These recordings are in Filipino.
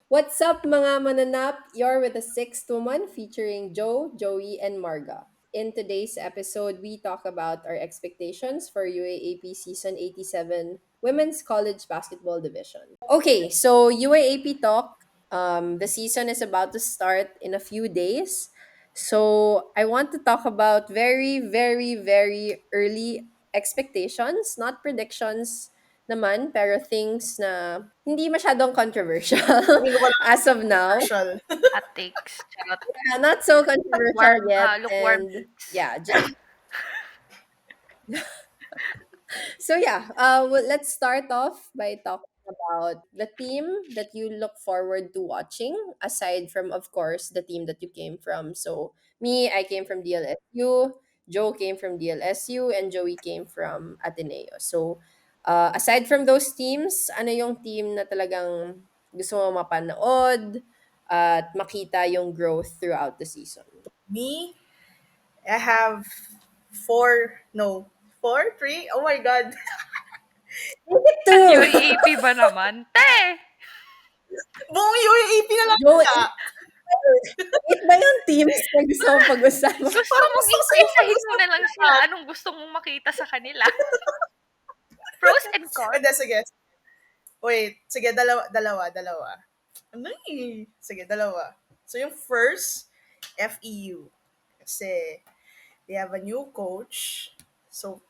What's up, mga mananap? You're with the sixth woman featuring Joe, Joey, and Marga. In today's episode, we talk about our expectations for UAAP Season 87 Women's College Basketball Division. Okay, so UAAP talk. The season is about to start in a few days. So I want to talk about very, very, very early expectations, not predictions naman, pero things na hindi masyadong controversial Feeling ko walang as of now. controversial. Hot takes. Charot. Yeah, not so controversial Lukewarm, yet. lukewarm And takes. yeah, so yeah, let's start off by talking about the team that you look forward to watching, aside from, of course, the team that you came from. So me, I came from DLSU. Joe came from DLSU, and Joey came from Ateneo. So aside from those teams, ano yung team na talagang gusto mo mapanood at makita yung growth throughout the season? Me, I have four, no, four, three? Oh my God. Maybe two. UAP ba naman? Te! Buong UAAP na lang Joe, pala. eight ba yung teams na gusto mong pag-usapan? Gusto Parang mong gusto ko sa'yo isa-isahin mo na pag-usapan lang sila. lahat. Anong gusto mong makita sa kanila? Pros and cons? Hindi, sige. Wait, sige, dalawa. Ano Sige, dalawa. So yung first, FEU. Kasi they have a new coach. So,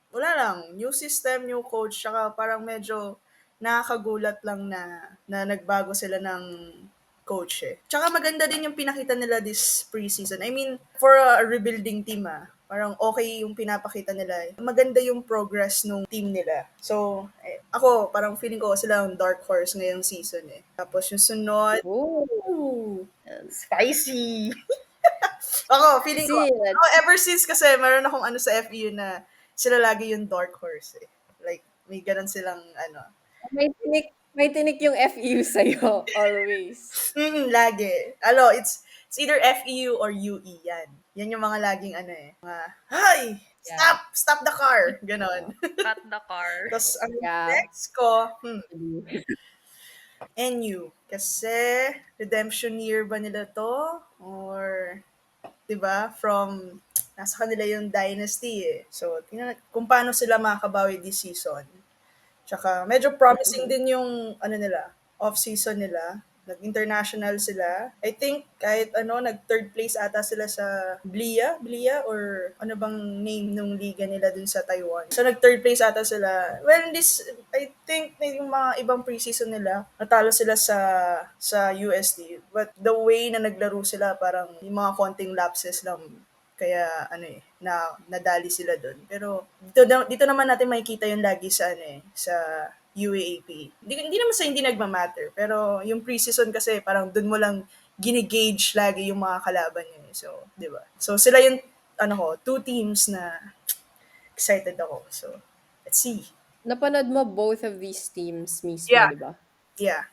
wala lang. New system, new coach. Tsaka parang medyo nakakagulat lang na nagbago sila ng coach eh. Tsaka maganda din yung pinakita nila this preseason. I mean, for a rebuilding team parang okay yung pinapakita nila. Maganda yung progress nung team nila. So, ako, parang feeling ko sila ang dark horse ngayong season eh. Tapos yung sunod, Oh, spicy! Ako, feeling ko, see, ever since kasi meron akong ano sa FEU na sila lagi yung dark horse eh. Like, may ganun silang ano. may tinik yung FU sa'yo, always. Lagi. It's either FEU or UE yan. Yan yung mga laging ano eh. Mga, hi! Yeah. Stop the car! Ganon. Cut the car. Tapos, ang Yeah. next ko, NU. Kasi, redemption year ba nila to? Or 'di ba? From nasa kanila yung dynasty eh. So, tingnan kung paano sila makakabawi this season. Tsaka medyo promising din yung ano nila, off-season nila. Nag-international sila. I think kahit ano, nag-third place ata sila sa Blia or ano bang name nung liga nila dun sa Taiwan. So nag-third place ata sila. Well, I think na yung mga ibang preseason nila, natalo sila sa USD. But the way na naglaro sila, parang yung mga konting lapses lang kaya ano nadali sila doon. Pero dito naman natin makikita yung lagi sa sa UAAP. Hindi naman sa hindi nagma-matter, pero yung preseason kasi parang doon mo lang gine-gauge lagi yung mga kalaban niya. So, 'di ba? So sila yung two teams na excited ako. So, let's see. Napanood mo both of these teams mismo, Yeah, di ba? yeah.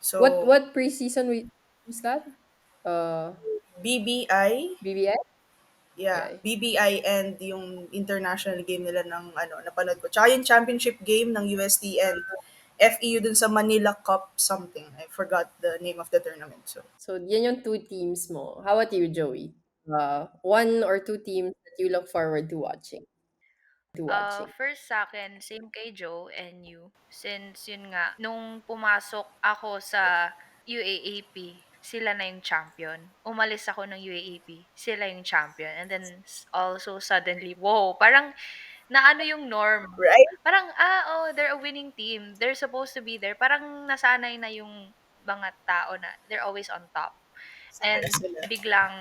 So, What preseason was that? BBI, BBI? yeah, Okay. BBI and yung international game nila ng napanood ko. Tsaka yung championship game ng UST and FEU dun sa Manila Cup something. I forgot the name of the tournament. So, So, yan yung two teams mo. How about you, Joey? One or two teams that you look forward to watching. First sa akin, same kay Joe and you. Since yun nga, nung pumasok ako sa UAAP, sila na yung champion. Umalis ako ng UAAP, sila yung champion. And then also suddenly, wow, parang naano yung norm. right? Parang, they're a winning team. They're supposed to be there. Parang nasanay na yung mga tao na they're always on top. Sana And sila. biglang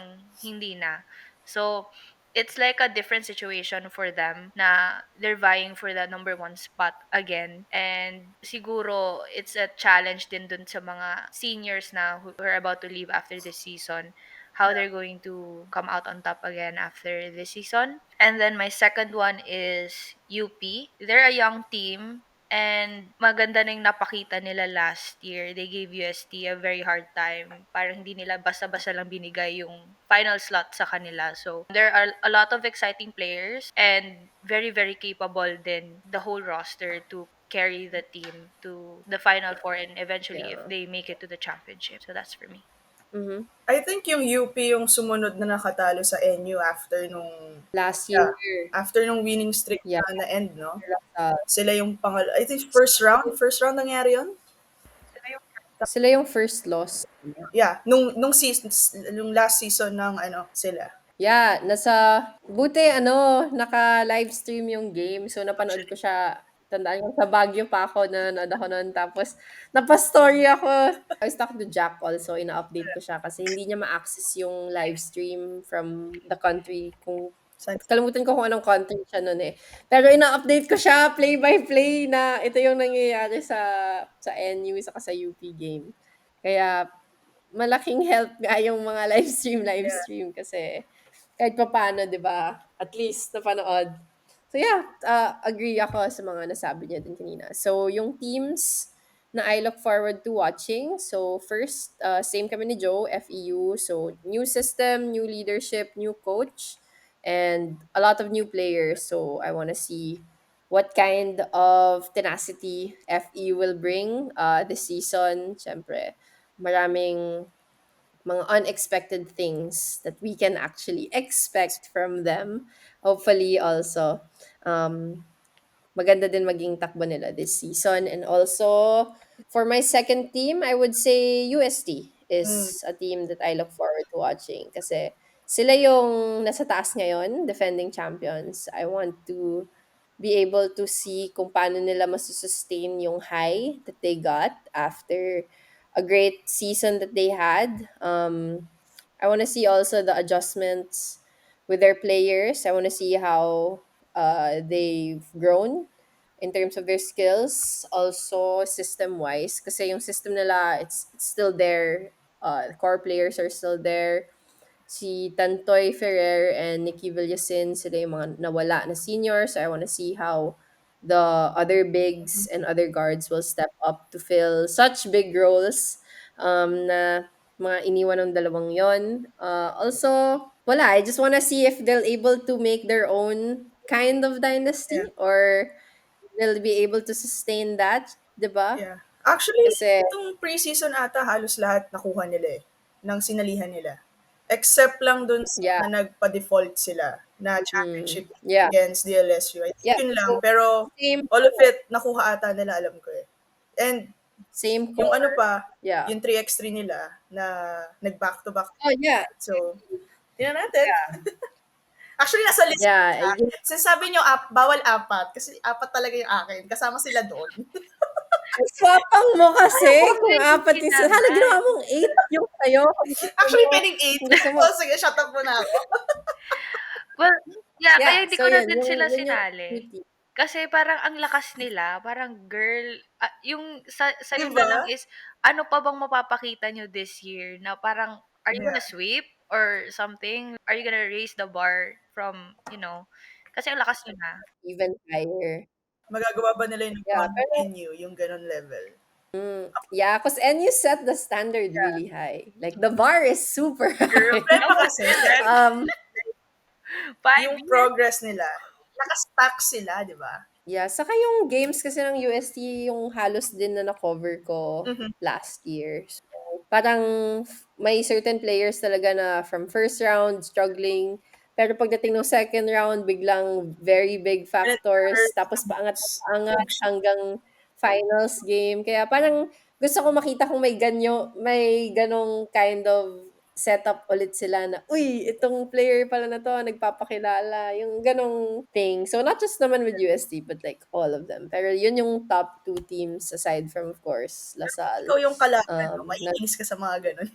hindi na. So, it's like a different situation for them na they're vying for the number one spot again. And siguro, it's a challenge din dun sa mga seniors na who are about to leave after this season, how they're going to come out on top again after this season. And then my second one is UP. They're a young team. And maganda na yung napakita nila last year. They gave UST a very hard time. Parang hindi nila basta-basta lang binigay yung final slot sa kanila. So, there are a lot of exciting players and very, very capable din the whole roster to carry the team to the Final Four and eventually if Yeah. they make it to the championship. So that's for me. Mm-hmm. I think yung UP yung sumunod na nakatalo sa NU after nung Last year, yeah, after nung winning streak yeah, na na-end, no? uh, Sila yung I think first round nangyari yun? sila yung first loss. Yeah, nung season, nung last season ng ano, sila. Yeah, buti naka-live stream yung game. So, napanood ko siya. Tandaan ko, sa Baguio pa ako, nanonood ako noon. Tapos, napa-story ako. I was talking to Jack also, ina-update ko siya kasi hindi niya ma-access yung live stream from the country. Kalimutan ko kung anong country siya noon eh. Pero ina-update ko siya play by play na ito yung nangyayari sa NU saka sa UP game. Kaya malaking help nga yung mga live Yeah. stream kasi kahit papaano, 'di ba? At least napanood. So yeah, agree ako sa mga nasabi niya din kanina. So yung teams na I look forward to watching. So first, same kami ni Joe, FEU. So new system, new leadership, new coach, and a lot of new players. So I want to see what kind of tenacity FEU will bring this season. Siyempre, maraming mga unexpected things that we can actually expect from them. Hopefully also, um, maganda din maging takbo nila this season. And also, for my second team, I would say UST Mm, is a team that I look forward to watching kasi sila yung nasa taas ngayon, defending champions. I want to be able to see kung paano nila masusustain yung high that they got after a great season that they had. I want to see also the adjustments with their players. I want to see how they've grown in terms of their skills, also system wise. Kasi yung system nila, it's still there. Core players are still there. Si Tantoy Ferrer and Nikki Villasin, sila yung mga nawala na seniors. So I want to see how the other bigs and other guards will step up to fill such big roles na mga iniwan ng dalawang yon. Also, wala. I just want to see if they'll able to make their own kind of yeah, dynasty or they'll be able to sustain that, 'di ba? yeah. Actually, Kasi itong preseason ata halos lahat nakuha nila eh, ng sinalihan nila. Except lang dun sa yeah. nagpa-default sila na Mm, championship yeah. against DLSU. I think Yeah. yun lang. So, Pero same all of it, nakuha ata nila, alam ko eh. And same yung ano core. pa, Yeah. yung 3x3 nila na nag-back-to-back. Oh, yeah. So, tingnan natin. Actually, nasa list ko Yeah. siya. Sinasabi nyo, bawal apat. Kasi apat talaga yung akin. Kasama sila doon. Swapang mo kasi kung Pwede apat din yung hala ginawa naman. mong 8 yung sa'yo. Actually, pwedeng 8. Kung gusto mo. Oh, sige, shut up muna ako. Well, yeah, Yeah. kaya hindi So, ko na yun. din sila Yun yung sinali. cutie. Kasi parang ang lakas nila, parang girl, yung salita lang Diba? is, ano pa bang mapapakita nyo this year? Na parang, are you Yeah. gonna sweep or something? Are you gonna raise the bar from, kasi ang lakas nyo na. Even higher. Magagawa ba nila yung Yeah. nagawa ng Pero, NU, yung ganun level? yeah, because NU set the standard really high. Like, the bar is super Girl, high. friend pa kasi, um, 5 yung years? progress nila, nakastack sila, di ba? Yeah, saka yung games kasi ng UST yung halos din na na-cover ko Mhm. last year. So, parang may certain players talaga na from first round struggling, pero pagdating ng second round biglang very big And factors tapos paangat na paangat hanggang finals game. Kaya parang gusto ko makita kung may ganong kind of setup ulit sila na, uy, itong player pala na to, nagpapakilala, yung ganong thing. So, not just naman with UST, but like all of them. Pero yun yung top two teams aside from, of course, ikaw Lasal. yung kalaban, no? Na, Maiinis ka sa mga ganun.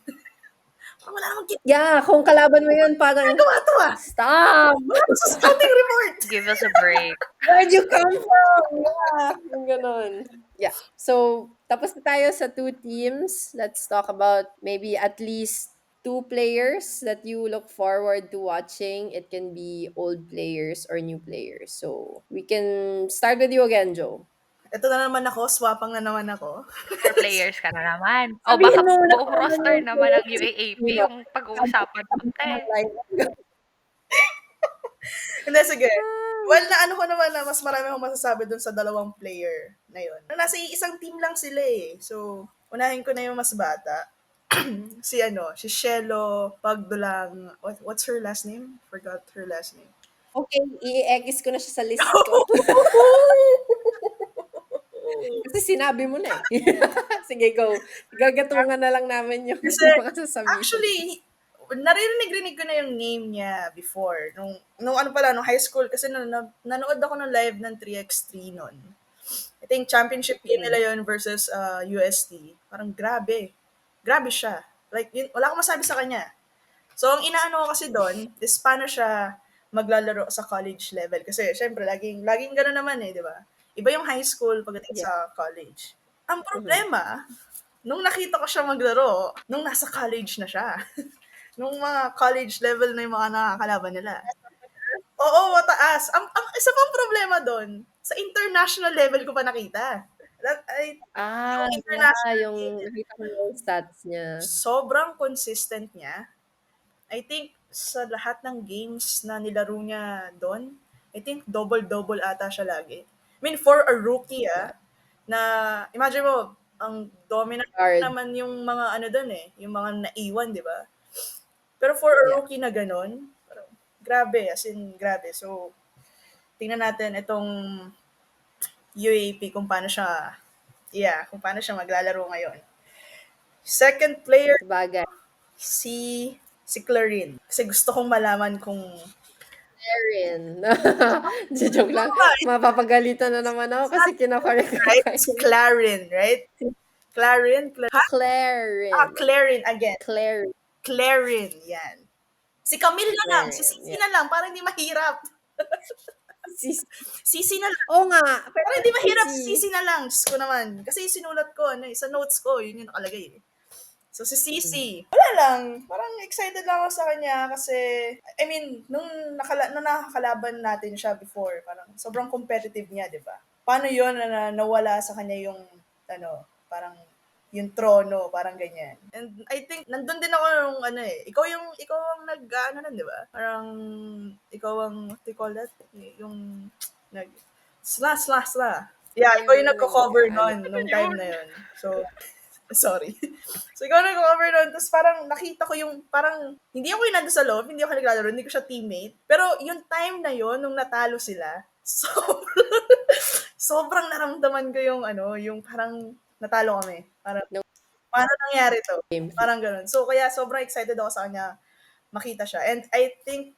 Parang wala namang yeah, kung kalaban mo yun, parang, ginagawa to ah. stop! Wala to sa scouting report. Give us a break. Where'd you come from? Yeah, yung ganon. Yeah. So, tapos na tayo sa two teams. Let's talk about maybe at least two players that you look forward to watching. It can be old players or new players. So, we can start with you again, Joe. Ito na naman ako, swapang na naman ako. For players ka na naman. O Sabihin baka mo na buong kung ano roster yung naman ng players UAAP mo. yung pag-uusapan mo. Sabi ko na line. Hindi, sige. Well, na ano ko naman na mas marami akong masasabi dun sa dalawang player na yun. Nasa isang team lang sila eh. So, unahin ko na yung mas bata. Si Shelo Pagdulang. What's her last name? Forgot her last name. Okay, i-X ko na siya sa list ko. Kasi sinabi mo na eh. Sige, go. Gagatungan na lang namin yung Kasi, mga sasabihin. actually, naririnig-rinig ko na yung name niya before. Nung ano pala, nung high school, kasi nanood ako ng live ng 3x3 noon. I think championship game nila yun versus UST. Parang grabe. Grabe siya. Like, wala akong masabi sa kanya. So, ang inaano ko kasi doon is paano siya maglalaro sa college level. Kasi, syempre, laging gano'n naman eh, di ba? Iba yung high school pagdating Yeah. sa college. Ang Mhm. problema, nung nakita ko siya maglaro, nung nasa college na siya. Nung mga college level na yung mga nakakalaban nila. Oo, mataas. Ang isa pang problema doon, sa international level ko pa nakita. Yung Yeah, international yung game, nakita ko yung stats niya. sobrang consistent niya. I think sa lahat ng games na nilaro niya doon, I think double-double ata siya lagi. I mean, for a rookie, Yeah. na, imagine mo, ang dominant Guard. naman yung mga ano doon eh, yung mga naiwan, di ba? Pero for a Yeah. rookie na ganun, parang grabe, as in, grabe. So, tingnan natin itong UAP kung paano siya maglalaro ngayon. Second player, Sabagay. si Clarin. Kasi gusto kong malaman kung Erin. Joke lang. it's Mapapagalitan na naman ako kasi not kinakorek ko right, it's kayo. Clarin, right? Clarin. Clarin again. Clarin. Clarin, yan. Si Camille na lang, si Clarin. Cici Yeah. na lang, para hindi mahirap. Sis- Cici na lang. Oo nga. Pero Para hindi mahirap, si si... Cici na lang. Diyos ko naman. Kasi sinulat ko, sa notes ko, yun yung nakalagay eh. So, si Cici, wala lang. Parang excited lang ako sa kanya kasi, I mean, nung nakakalaban natin siya before, parang sobrang competitive niya, di ba? Paano yun na nawala sa kanya yung, parang yung trono, parang ganyan. And I think, nandun din ako nung ikaw ang di ba? Parang, ikaw ang, what do you call that? Yung, nag, sla. Yeah, ikaw yung nagko-cover Ano? nung time na yun. So, sorry. So, ikaw nag-cover nun. Tapos parang nakita ko yung, parang, hindi ako yung nandun sa loob, hindi ako naglalaro, hindi ko siya teammate. Pero yung time na yon nung natalo sila, sobrang naramdaman ko yung parang natalo kami. Parang, No paano nangyari to? games. Parang ganun. So, kaya sobrang excited ako sa kanya makita siya. And I think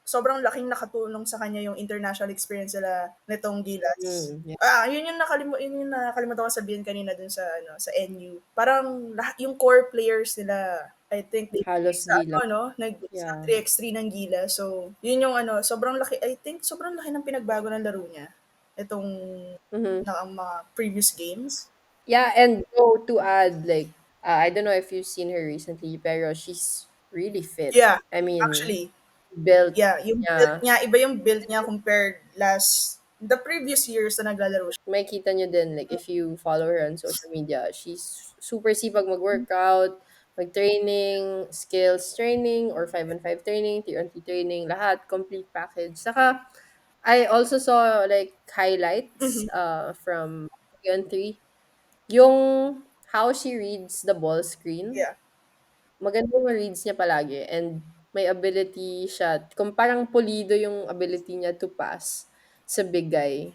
sobrang laking nakatulong sa kanya yung international experience nila nitong Gilas. Yeah. Yun yung nakalimutan ko sabihin kanina dun sa NU. Parang lahat yung core players nila, I think they play Halos sa gila. sa Yeah. 3x3 ng Gilas. So, yun yung sobrang laki, I think sobrang laki ng pinagbago ng laro niya. Itong Mhm. ang mga previous games. Yeah, and to add, like, I don't know if you've seen her recently, pero she's really fit. Yeah, I mean, actually, built yeah, yung build niya. niya, iba yung build niya compared the previous years na naglalaro siya. Makikita nyo din, like, if you follow her on social media, she's super sipag mag-workout, mag-training, skills training, or 5-on-5 training, 3-on-3 training, lahat, complete package. Saka, I also saw, like, highlights from 3-on-3. Yung how she reads the ball screen, Yeah. maganda yung reads niya palagi and may ability siya, kung parang pulido yung ability niya to pass sa big guy.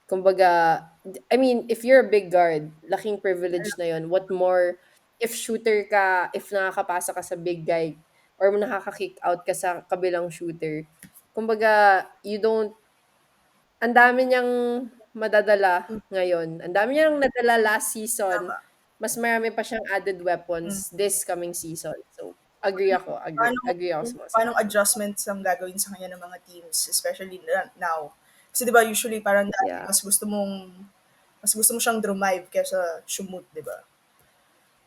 Kumbaga, I mean, if you're a big guard, laking privilege na yun. What more, if shooter ka, if nakakapasa ka sa big guy, or nakaka-kick out ka sa kabilang shooter, kumbaga, ang dami niyang madadala ngayon. Ang dami niyang nadala last season. Tama. Mas marami pa siyang added Mm. weapons this coming season. So, agree ako. Agree. Paano Agree ako sa mga paanong sinabi. adjustments ang gagawin sa kanya ng mga teams, especially now? Kasi 'di ba usually parang dati Yeah. mas gusto mo siyang drive kaysa shoot, 'di ba?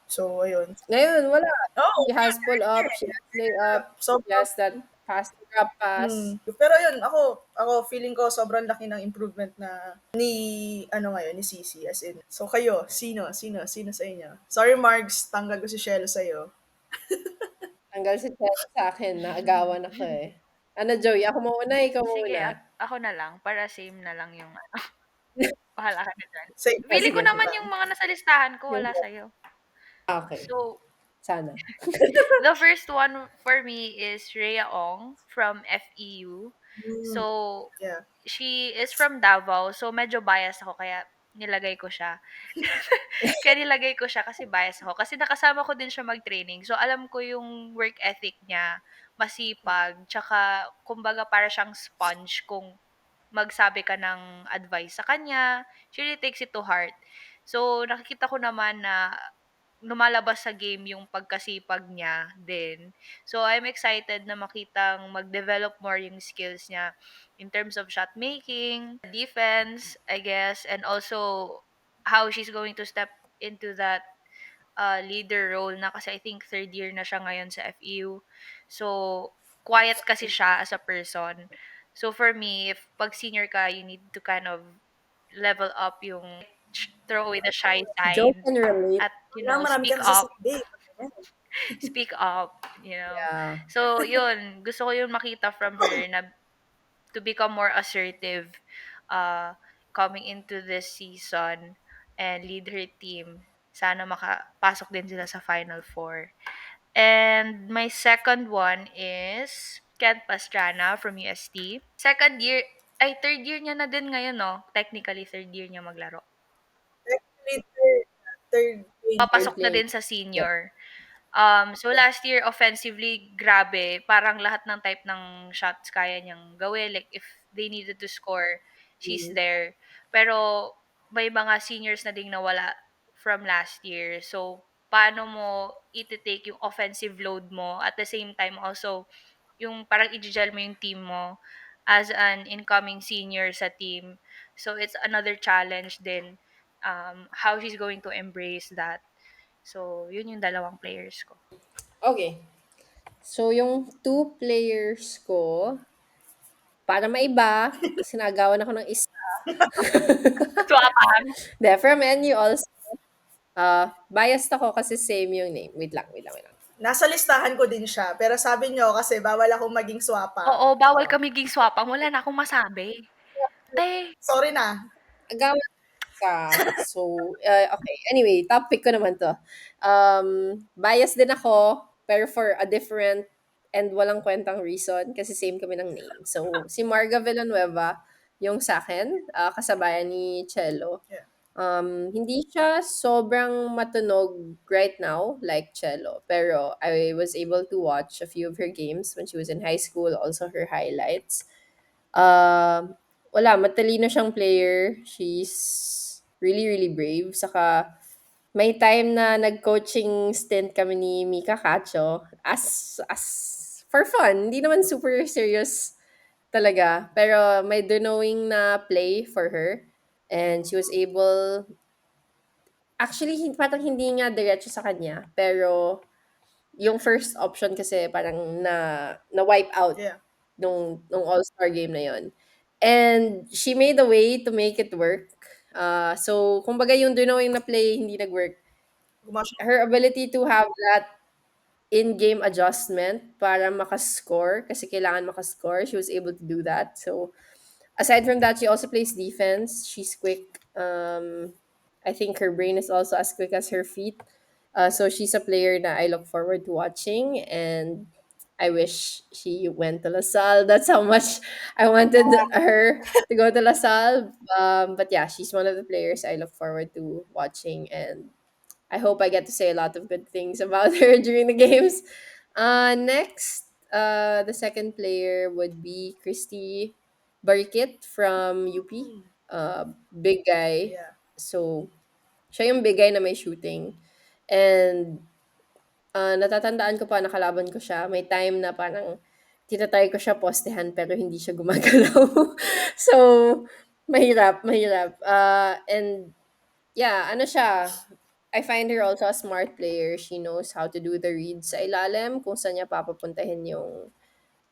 So ayun. Ngayon, wala. Oh, She has pull up, she has lay up, she sobrang has that pass to drop pass. pero yun, ako feeling ko sobrang laki ng improvement na ni Cici, as in. So kayo, sino sa inyo? Sorry Margs, tanggal ko si Shelo sa iyo. Tanggal si Chelo sa akin, naagawan ako eh. Ano, Joey? Ako mauna, ikaw Sige, mauna. ako na lang para same na lang yung bahala ka na diyan. Same Ah, Feeling ko sige, lang naman sige. yung lang. mga nasa listahan ko Yung, wala sa'yo. okay. So, Sana. the first one for me is Rhea Ong from FEU. Mm, So, yeah. she is from Davao, so medyo bias ako kaya nilagay ko siya. Kaya nilagay ko siya kasi bias ako. Kasi nakasama ko din siya mag-training. So, alam ko yung work ethic niya, masipag, tsaka kumbaga para siyang sponge kung magsabi ka ng advice sa kanya, she really takes it to heart. So, nakikita ko naman na lumalabas sa game yung pagkasipag niya din. So, I'm excited na makitang mag-develop more yung skills niya in terms of shot making, defense, I guess, and also how she's going to step into that leader role na kasi I think third year na siya ngayon sa FEU. So, quiet kasi siya as a person. So, for me, if pag senior ka, you need to kind of level up yung throw away the shy Joe side can relate. at, Kailangan marami speak kang up. nasasabi. Ganyan. Speak up. Yeah. So, yun. Gusto ko yun makita from her na to become more assertive uh, coming into this season and lead her team. Sana makapasok din sila sa Final Four. And my second one is Kent Pastrana from UST. Third year niya na din ngayon, no? Technically, third year niya maglaro. Actually, third game. Third Papasok na player. din sa Yep. senior. So last year offensively, grabe, parang lahat ng type ng shots kaya niyang gawin. Like if they needed to score, she's Mhm. there. Pero may mga seniors na ding nawala from last year. So paano mo iti-take yung offensive load mo at the same time also yung parang i-gel mo yung team mo as an incoming senior sa team. So it's another challenge din how she's going to embrace that. So, yun yung dalawang players ko. Okay. So, yung two players ko, para maiba, kasi nagawan ako ng isa. Swapan. De, from NU also. Biased ako kasi same yung name. Wait lang. Nasa listahan ko din siya. Pero sabi nyo kasi bawal akong maging swapang. Oo, bawal Oh, kami maging swapang. Wala na akong masabi. Te, sorry na. Agawan ka. So, okay. Anyway, topic ko naman to. Biased din ako, pero for a different and walang kwentang reason kasi same kami ng name. So, si Marga Villanueva, yung sa akin, kasabayan ni Cello. Yeah. Hindi siya sobrang matunog right now like Cello, pero I was able to watch a few of her games when she was in high school, also her highlights. Wala, matalino siyang player. She's really, really brave. Saka, may time na nag-coaching stint kami ni Mika Cacho as for fun. Hindi naman super serious talaga. Pero may knowing na play for her. And she was able, actually, parang hindi nga diretso sa kanya. Pero, yung first option kasi parang na-wipe out Yeah. nung All-Star game na yon. And she made a way to make it work. So, kumbaga yung drawing na play hindi nag-work. Gumawa siya. Her ability to have that in-game adjustment para makascore, kasi kailangan makascore, she was able to do that. So, aside from that, she also plays defense. She's quick. I think her brain is also as quick as her feet. So she's a player that I look forward to watching, and I wish she went to LaSalle. That's how much I wanted her to go to LaSalle. But yeah, she's one of the players I look forward to watching, and I hope I get to say a lot of good things about her during the games. Next, the second player would be Christy Barikit from UP. Mm, Big guy. yeah. So, siya yung big guy na may shooting. And natatandaan ko pa, nakalaban ko siya. May time na parang tinatry ko siya postehan pero hindi siya gumagalaw. So, mahirap. And yeah, ano siya, I find her also a smart player. She knows how to do the reads sa ilalim, kung saan niya papapuntahin yung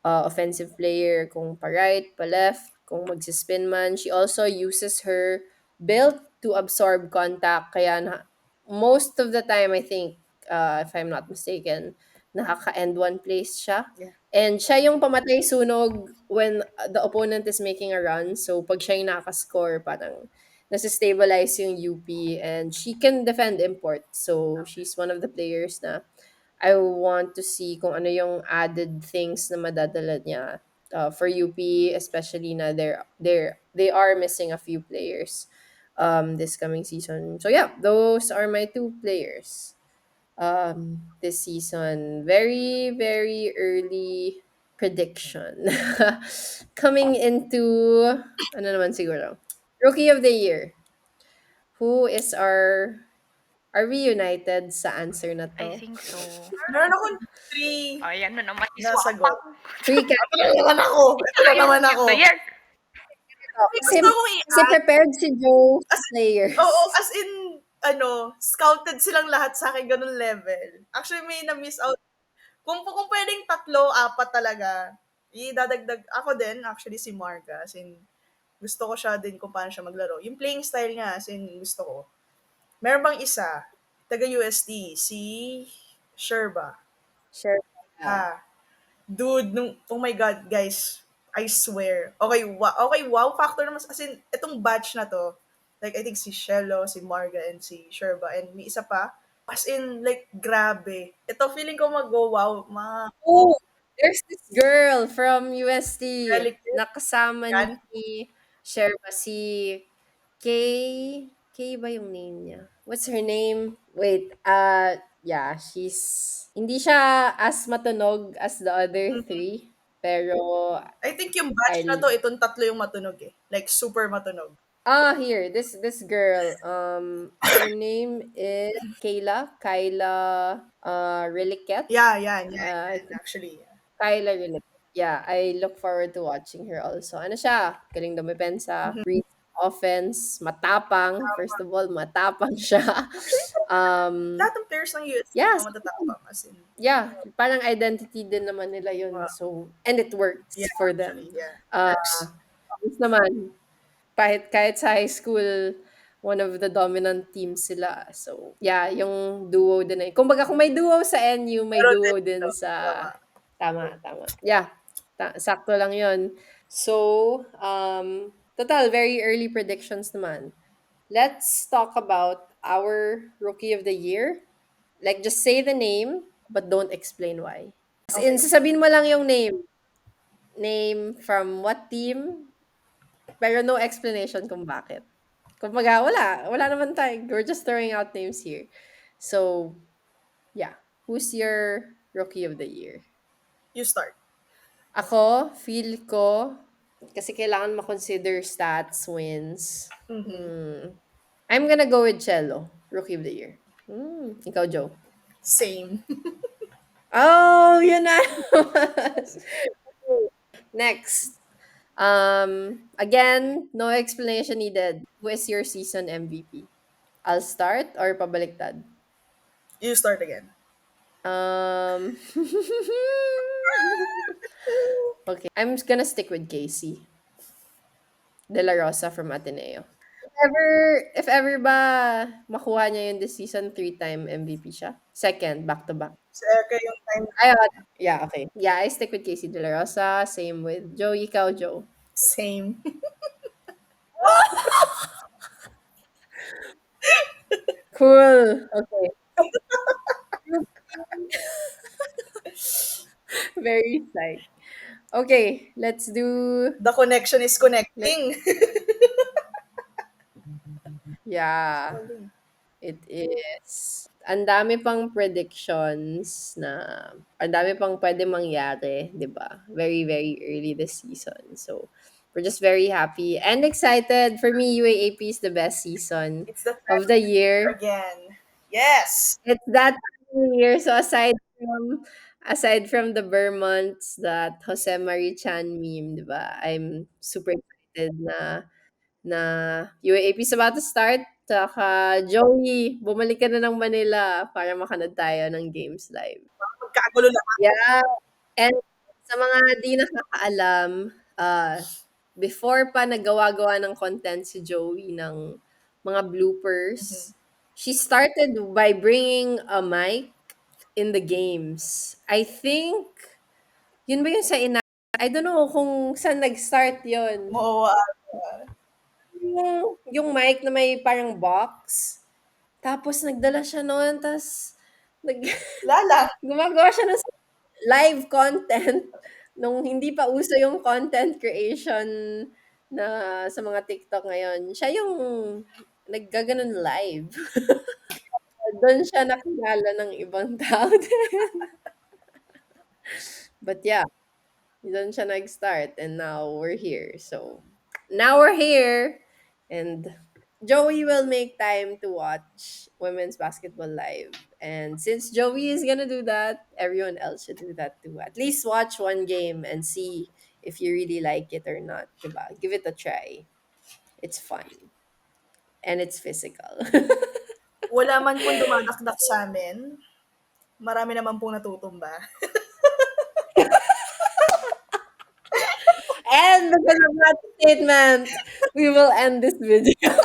offensive player, kung pa-right, pa-left, kung magsispin man. She also uses her build to absorb contact. Kaya most of the time, I think, if I'm not mistaken, nakaka-end one place siya. Yeah. And siya yung pamatay sunog when the opponent is making a run. So, pag siya yung nakaka-score, parang nasa-stabilize yung UP and she can defend import. So, she's one of the players na I want to see kung ano yung added things na madadala niya for UP, especially na they are missing a few players this coming season. So yeah, those are my two players this season. Very, very early prediction. Coming into, ano naman siguro, Rookie of the Year. Who is are we united sa answer na I to? think so. Meron akong three Ayan na naman si nasagot. Swapang. Three Ito na naman ako. Ito na naman Rookie of ako. the year. Kasi, Gusto kong kasi prepared si Joe As players. Oo, as in, scouted silang lahat sa akin ganun level. Actually, may na-miss out. Kung pwedeng tatlo, apat talaga, idadagdag ako din, actually, si Marga. As in, gusto ko siya din kung paano siya maglaro. Yung playing style niya, as in, gusto ko. Meron bang isa, taga-UST, si Sherba. Sure. Ha, dude, oh my God, guys, I swear. Okay, wow factor naman. As in, itong batch na to, like, I think si Shello, si Marga, and si Sherba, and may isa pa. As in, like, grabe. Ito, feeling ko mag-go, wow, Oh, there's this girl from UST relative, na kasama yan. ni Sherpa, si Kay. Kay ba yung name niya? What's her name? Wait, yeah, hindi siya as matunog as the other Mhm. three. Pero, I think yung batch na I to, itong tatlo yung matunog eh. Like, super matunog. here, this girl, her name is Kyla, Reliket. Yeah, yan, yan, I yan, think actually. Kyla Reliket. Yeah, I look forward to watching her also. Ano siya? Galing dumepensa, Mhm. reads offense, matapang. First of all, matapang siya. Actually, um, lahat ng players ng UST, yes, matatapang. As in, yeah, parang identity din naman nila yun. wow. So, and it works Yeah, for them. actually, yeah. Uh, Works. Tapos naman, kahit sa high school, one of the dominant teams sila. So, yeah, yung duo din eh. Kumbaga, kung may duo sa NU, may Pero din duo ito, din sa... tama. Tama. Yeah, sakto lang yun. So, total, very early predictions naman. Let's talk about our Rookie of the Year. Like, just say the name, but don't explain why. As in, Okay. sasabihin mo lang yung name. Name from what team, pero no explanation kung bakit. Kumbaga, wala naman tayo. We're just throwing out names here. So, yeah. Who's your Rookie of the Year? You start. Ako, feel ko, kasi kailangan ma-consider stats, wins. Mm-hmm. I'm gonna go with Cello, Rookie of the Year. Ikaw, Joe. Same. Oh, yun na. Next. Again, no explanation needed. Who is your season MVP? I'll start or pabaliktad? You start again. Um, okay, I'm just gonna stick with Casey De La Rosa from Ateneo. If ever ba makuha niya yun this season, three-time MVP siya. Second, back-to-back. Saka yung time, Ayun. Yeah, okay. Yeah, I stick with Casey De La Rosa. Same with Joe. Ikaw, Joe. same. Cool. Okay. Very psyched. Okay, let's do. The connection is Let, connecting. yeah, it is. Ang dami pang predictions na ang dami pang pwede mangyari, 'di ba? Very, very early this season. So, we're just very happy and excited. For me, UAAP is the best season It's the time of the year. again. Yes. It's that time of year. So aside from the Vermonts, that Jose Marie Chan meme, 'di ba? I'm super excited na UAAP is about to start. Tsaka Joey, bumalik ka na ng Manila para makanood tayo ng games live. Magkagulo lahat. Yeah. And sa mga di nakakaalam, before pa naggawa-gawa ng content si Joey ng mga Mhm. bloopers, she started by bringing a mic in the games. I think, yun ba yung sa I don't know kung saan nag-start yun. Mowa. Yung mic na may parang box. Tapos nagdala siya noon, tas nag Lala. gumagawa siya ng live content nung hindi pa uso yung content creation na sa mga TikTok ngayon. Siya yung naggaganon live. Doon siya nakilala ng ibang tao din. But yeah, doon siya nag-start and now we're here. So, now we're here and Joey will make time to watch women's basketball live. And since Joey is gonna do that, everyone else should do that too. At least watch one game and see if you really like it or not. Diba? Give it a try. It's fun. And it's physical. Wala man pong dumadakdak sa amin. Marami naman pong natutumba. And because of that statement, we will end this video.